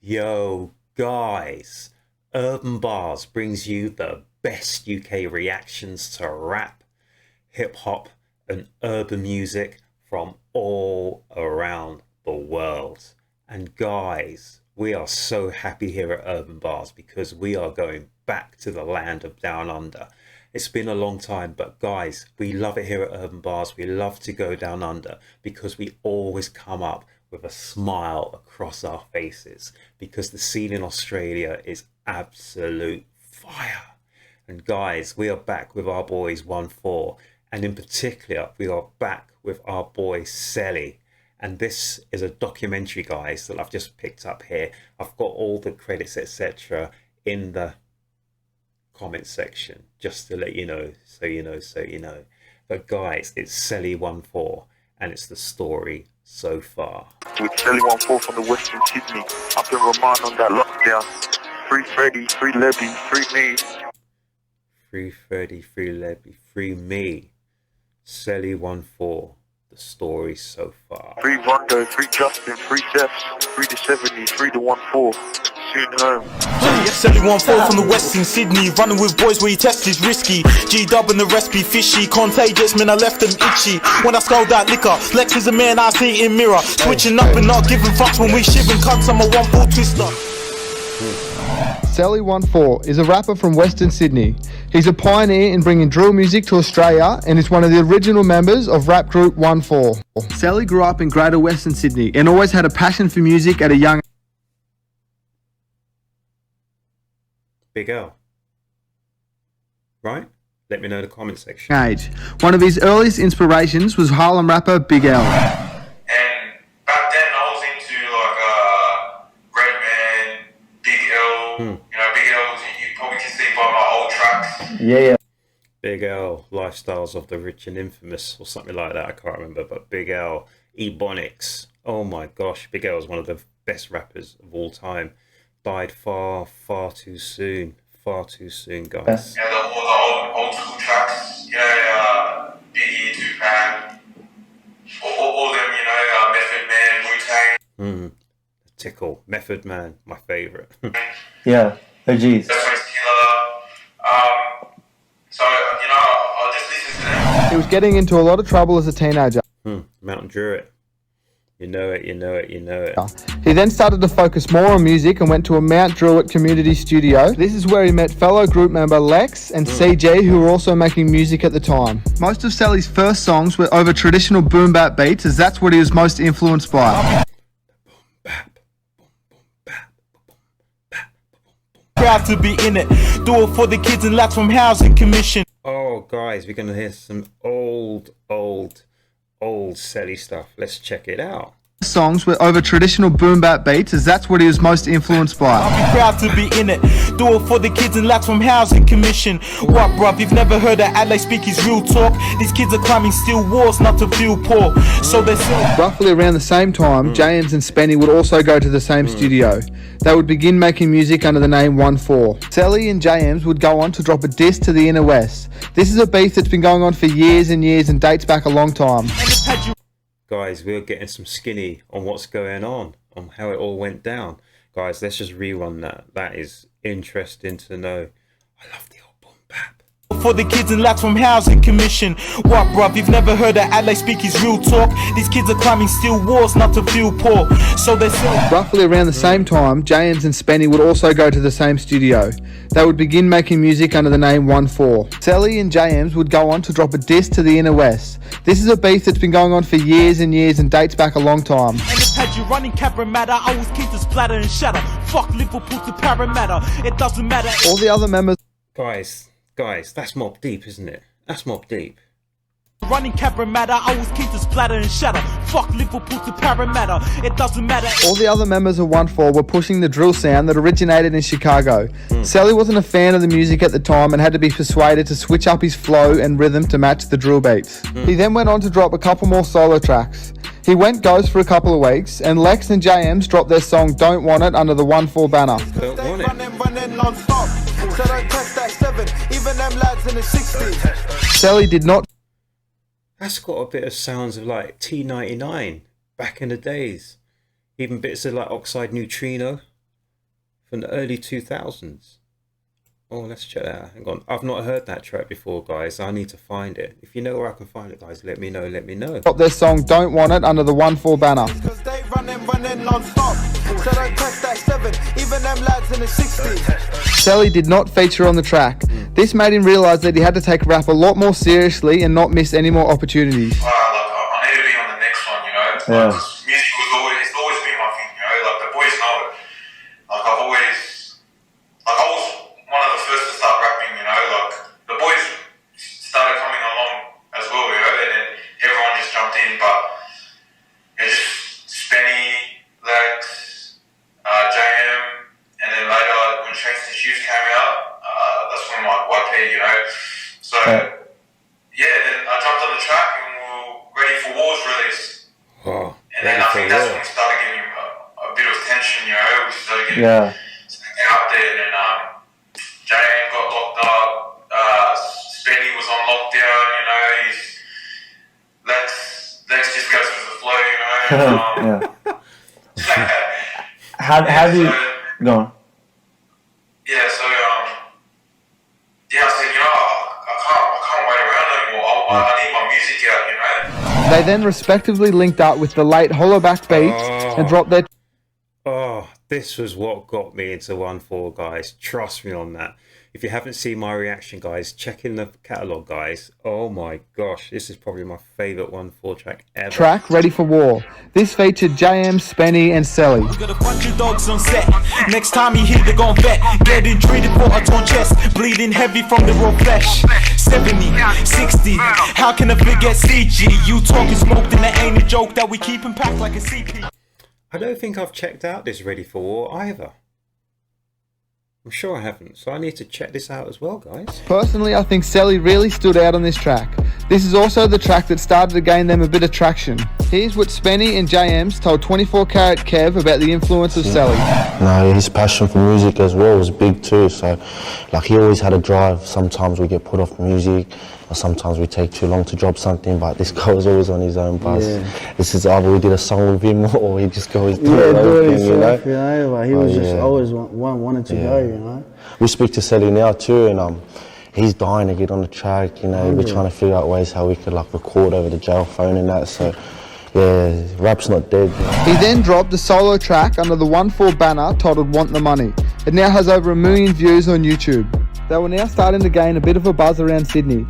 Yo, guys, Urb'n Barz brings you the best UK reactions to rap, hip hop, and urban music from all around the world. And guys, we are so happy here at Urb'n Barz because we are going back to the land of Down Under. It's been a long time, but guys, we love it here at Urb'n Barz. We love to go down under because we always come up with a smile across our faces because the scene in Australia is absolute fire. And guys, we are back with our boys 1-4, and in particular we are back with our boy CELLY. And this is a documentary, guys, that I've just picked up here. I've got all the credits, etc., in the comment section, just to let you know, so you know. But guys, it's CELLY 1-4, and it's the story so far. With CELLY 1-4 from the Western Sydney, up in remand on that lockdown. Free Freddie, free Levy, free me. Free Freddie, free Levy, free me. CELLY 1-4, the story so far. Free Rondo, free Justin, free Stephs, free the 70, free the 1-4. Soon home. CELLY 1-4 from the Western Sydney, running with boys where you test is risky. G-Dub and the rest be fishy, contagious, man I left them itchy. When I scold that liquor, Lex is a man I see in mirror. Switching up and not giving fucks when we shivering cunts, I'm a 1-4 twister. CELLY 1-4 is a rapper from Western Sydney. He's a pioneer in bringing drill music to Australia and is one of the original members of rap group 1-4. CELLY grew up in Greater Western Sydney and always had a passion for music at a young Big L. Right? Let me know in the comment section. age. One of his earliest inspirations was Harlem rapper Big L. And back then I was into Redman, Big L. You know, Big L, you probably can see by my old tracks. Yeah. Big L, Lifestyles of the Rich and Infamous, or something like that, I can't remember. But Big L, Ebonics. Oh my gosh, Big L is one of the best rappers of all time. Died far too soon. Far too soon, guys. Yeah, all the old school tracks. Yeah, Biggie, Tupac, all them, you know, Method Man, Wu-Tang. Tickle, Method Man, my favourite. Yeah, OGs. That's why it's killer. So, you know, I'll just listen to them. He was getting into a lot of trouble as a teenager. Mountain Druid. You know it. He then started to focus more on music and went to a Mount Druitt community studio. This is where he met fellow group member Lex and CJ, who were also making music at the time. Most of CELLY's first songs were over traditional boom bap beats, as that's what he was most influenced by. Proud to be in it, do it for the kids and lads from Housing Commission. Oh, guys, we're gonna hear some old CELLY stuff. Let's check it out. Songs were over traditional boom bap beats, as that's what he was most influenced by. Proud to be in it, do it for the kids and lads from Housing Commission. What, bruv, you've never heard that Adelaide speak his real talk? These kids are climbing steel walls not to feel poor, so they say. Roughly around the same time, James and Spenny would also go to the same studio. They would begin making music under the name 1-4. CELLY and James would go on to drop a diss to the Inner West. This is a beef that's been going on for years and years and dates back a long time. Guys, we're getting some skinny on what's going on how it all went down. Guys, let's just rerun that. That is interesting to know. I love the old boom bap. For the kids and lads from Housing Commission. What, bruv, you've never heard that Adelaide speak his real talk? These kids are climbing steel walls not to feel poor, so they say. Roughly around the same time, James and Spenny would also go to the same studio. They would begin making music under the name 1-4. CELLY and James would go on to drop a diss to the Inner West. This is a beef that's been going on for years and years and dates back a long time. And it's had you running Cabramatta, I was keen to splatter and shatter. Fuck Liverpool to Parramatta, it doesn't matter. All the other members... Guys, that's Mob Deep, isn't it? That's Mob Deep. Running Cabramatta, I was keen to splatter and shatter. Fuck Liverpool to Parramatta, it doesn't matter. All the other members of 1-4 were pushing the drill sound that originated in Chicago. CELLY wasn't a fan of the music at the time and had to be persuaded to switch up his flow and rhythm to match the drill beats. He then went on to drop a couple more solo tracks. He went ghost for a couple of weeks, and Lex and JMs dropped their song Don't Want It under the 1-4 banner. Don't want it. CELLY did not... That's got a bit of sounds of like T99 back in the days. Even bits of like Oxide Neutrino. from the early 2000s. Oh, let's check that out. Hang on. I've not heard that track before, guys. I need to find it. If you know where I can find it, guys, let me know. Let me know. Dropped their song Don't Want It under the 1-4 banner. Cause they running non-stop. So don't text that 7, even them lads in the 60s. CELLY did not feature on the track. This made him realise that he had to take rap a lot more seriously and not miss any more opportunities. Like, I need to be on the next one, you know. Yeah. Like, music it's always been my thing, you know. Like the boys know it. Like I was one of the first to start rapping, you know. Like the boys started coming along as well, you know, and then everyone just jumped in. But it's just Spenny, Lex, JM, and then later when Chase the Shoes came out, that's when like YP, you know. So yeah, then I jumped on the track and we were ready for War's release. Oh, And then I think that's when we started getting a bit of attention, you know. We started getting out there, and then JM got locked up. Spenny was on lockdown, you know. Lex just goes with the flow, you know. How do you go on? Yeah, so I said, you know, I can't wait around anymore. I need my music out, you know. They then respectively linked up with the late Hollowback Beats and dropped their Oh, this was what got me into 1-4, guys. Trust me on that. If you haven't seen my reaction, guys, check in the catalogue, guys. Oh my gosh, this is probably my favourite 1-4 track ever. track Ready for War. This featured JM, Spenny and CELLY. Got a bunch of dogs on set. Next time you hear they gon' vet. Getting treated for a torn chest. Bleeding heavy from the raw flesh. 70, 60. How can I forget CG? You talking smoked and it ain't a joke that we keep him packed like a CP. I don't think I've checked out this Ready for War either. I'm sure I haven't, so I need to check this out as well, guys. Personally, I think CELLY really stood out on this track. This is also the track that started to gain them a bit of traction. Here's what Spenny and JM's told 24 Karat Kev about the influence of CELLY. No, his passion for music as well was big too, so like he always had a drive. Sometimes we get put off music, or sometimes we take too long to drop something, but this guy was always on his own buzz. This is either we did a song with him or he just goes do his own thing, you know? Like he was just always wanted to go, you know. We speak to CELLY now too, and he's dying to get on the track, you know. We're trying to figure out ways how we could like record over the jail phone and that, so yeah, rap's not dead. You know? He then dropped a solo track under the 1-4 banner titled Want the Money. It now has over 1 million views on YouTube. They were now starting to gain a bit of a buzz around Sydney.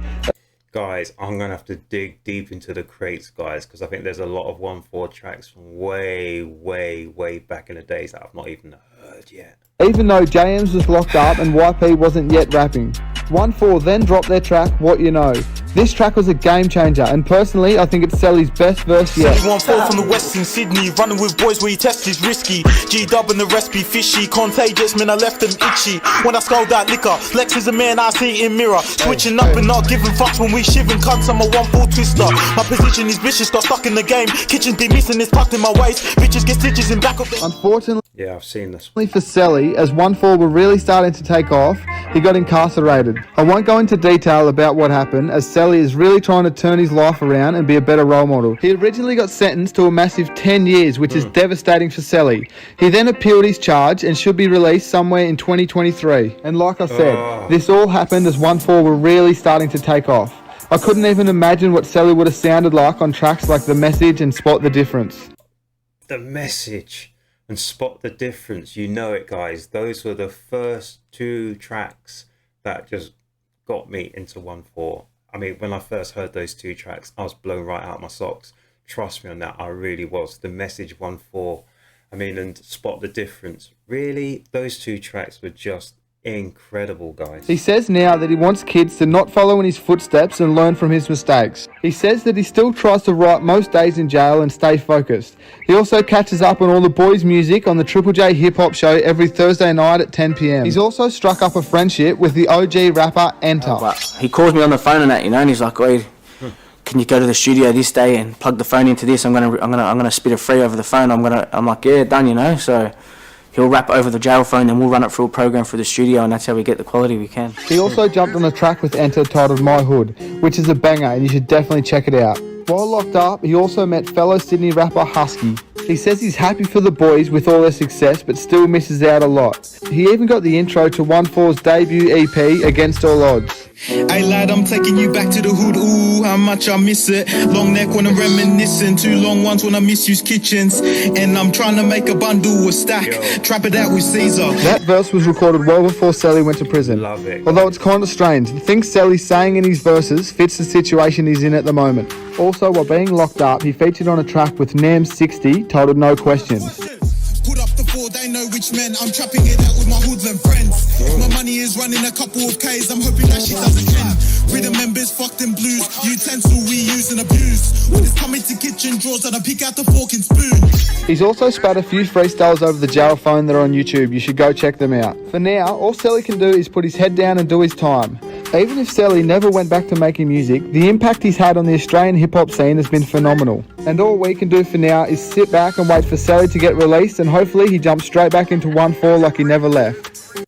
Guys, I'm going to have to dig deep into the crates, guys, because I think there's a lot of 1-4 tracks from way, way, way back in the days that I've not even heard yet. Even though JM's was locked up and YP wasn't yet rapping. 1-4 then dropped their track What You Know. This track was a game changer, and personally I think it's CELLY's best verse yet. CELLY 1-4 from the western Sydney, running with boys where you test is risky. G-Dub and the rest be fishy, contagious, man I left them itchy. When I scold that liquor, Lex is a man I see in mirror. Switching up and not giving fucks when we shivering cunts, I'm a 1-4 twister. My position is vicious, got stuck in the game. Kitchens be missing, it's tucked in my waist. Bitches get stitches in back of the... Unfortunately Yeah, I've seen this. for CELLY, as 1-4 were really starting to take off, he got incarcerated. I won't go into detail about what happened, as CELLY is really trying to turn his life around and be a better role model. He originally got sentenced to a massive 10 years, which is devastating for CELLY. He then appealed his charge and should be released somewhere in 2023. And like I said, this all happened as 1-4 were really starting to take off. I couldn't even imagine what CELLY would have sounded like on tracks like The Message and Spot the Difference. The Message and Spot the Difference, you know it, guys. Those were the first 2 tracks that just got me into 1-4. I mean, when I first heard those 2 tracks, I was blown right out of my socks. Trust me on that, I really was. The Message 1-4, I mean, and Spot the Difference. Really, those 2 tracks were just incredible, guys. He says now that he wants kids to not follow in his footsteps and learn from his mistakes. He says that he still tries to write most days in jail and stay focused. He also catches up on all the boys' music on the Triple J Hip Hop Show every Thursday night at 10 PM. He's also struck up a friendship with the OG rapper Enter. But he calls me on the phone and that, you know, and he's like, "Oi, can you go to the studio this day and plug the phone into this? I'm gonna spit it free over the phone. I'm like, yeah, done, you know." So he'll rap over the jail phone, then we'll run it through a program through the studio, and that's how we get the quality we can. He also jumped on a track with Enter titled My Hood, which is a banger and you should definitely check it out. While locked up, he also met fellow Sydney rapper Husky. He says he's happy for the boys with all their success, but still misses out a lot. He even got the intro to 1-4's debut EP, Against All Odds. Hey lad, I'm taking you back to the hood, ooh, how much I miss it. Long neck when I'm reminiscing, 2 long ones when I misuse kitchens. And I'm trying to make a bundle, a stack, trap it out with Caesar. That verse was recorded well before Celly went to prison. Love it. Although it's kind of strange, the things Celly's saying in his verses fits the situation he's in at the moment. Also, while being locked up, he featured on a track with Nam60 titled No Questions. Put up the 4, they know which men. I'm trapping it out with my hoodlum friends. My money is running a couple of Ks. I'm hoping that she doesn't end. Rhythm members fucked in blues. Utensil we use and abuse. When it's coming to kitchen drawers, I pick out the fork and spoon. He's also spat a few freestyles over the jail phone that are on YouTube. You should go check them out. For now, all Celly can do is put his head down and do his time. Even if Celly never went back to making music, the impact he's had on the Australian hip-hop scene has been phenomenal. And all we can do for now is sit back and wait for Celly to get released, and hopefully he jumps straight back into 1-4 like he never left.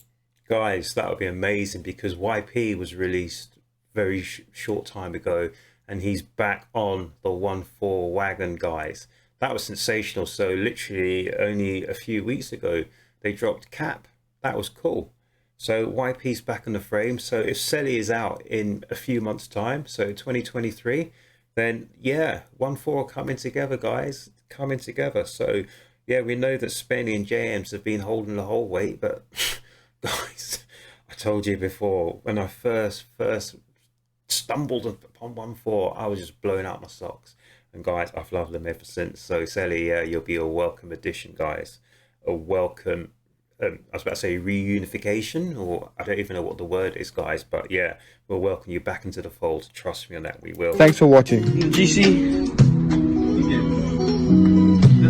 Guys, that would be amazing, because YP was released very short time ago and he's back on the 1-4 wagon, guys. That was sensational. So literally only a few weeks ago they dropped Cap. That was cool. So YP's back in the frame. So if Celly is out in a few months time, so 2023, then yeah, 1-4 coming together, guys, coming together. So yeah, we know that Spenny and JMs have been holding the whole weight, but guys, I told you before, when I first stumbled upon 1-4, I was just blowing out my socks. And guys, I've loved them ever since. So Celly, yeah, you'll be a welcome addition, guys. A welcome, I was about to say reunification, or I don't even know what the word is, guys. But yeah, we'll welcome you back into the fold. Trust me on that, we will. Thanks for watching. GC.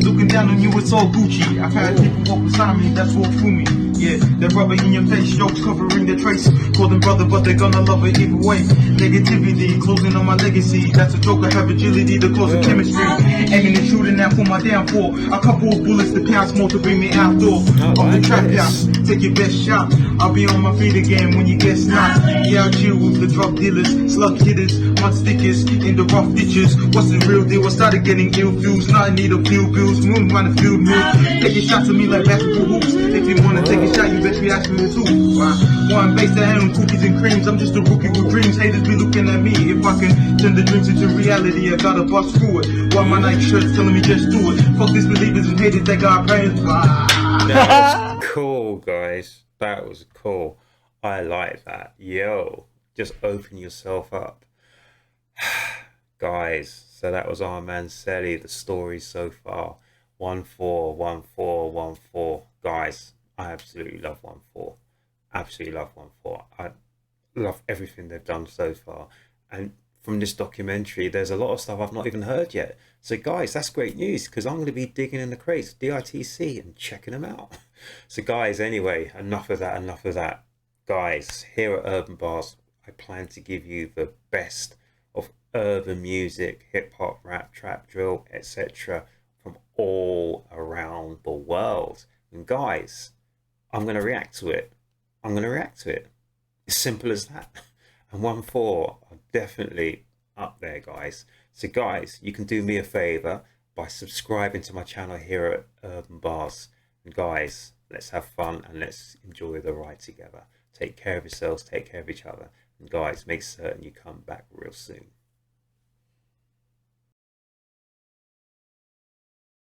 Looking down on you, it's all Gucci. I've had people walk beside me, that's all through me. Yeah, they're rubbing in your face, jokes covering the trace. Call them brother, but they're gonna love it either way. Negativity, closing on my legacy. That's a joke, I have agility, the close of chemistry. Aiming and shooting out for my downfall. A couple of bullets to pounce more to bring me outdoor. Off the trap house, take your best shot. I'll be on my feet again when you get snapped. Yeah, I'll chill with the drug dealers, slug hitters, mud stickers in the rough ditches. What's the real deal? I started getting ill views, now I need a few bills. Moon run a few mills. Taking shots at me like basketball hoops. If you wanna take a shot, you best be asking me too. One base that hand on cookies and creams. I'm just a rookie with dreams. Haters be looking at me. If I can turn the dreams into reality, I gotta bust through it. Why my night shirts telling me just do it. Fuck disbelievers and haters that got brains. That was cool, guys. That was cool. I like that. Yo, just open yourself up. Guys, so that was our man Celly. The story so far. 1-4, 1-4, 1-4. Guys, I absolutely love 1-4. Absolutely love 1-4. I love everything they've done so far. And from this documentary, there's a lot of stuff I've not even heard yet. So guys, that's great news, because I'm going to be digging in the crates, DITC, and checking them out. So guys, anyway, enough of that. Guys, here at Urb'n Barz, I plan to give you the best of urban music, hip hop, rap, trap, drill, etc. from all around the world. And guys, I'm going to react to it. As simple as that. And 1-4 are definitely up there, guys. So guys, you can do me a favor by subscribing to my channel here at Urb'n Barz. And guys, let's have fun and let's enjoy the ride together. Take care of yourselves, take care of each other. And guys, make certain you come back real soon.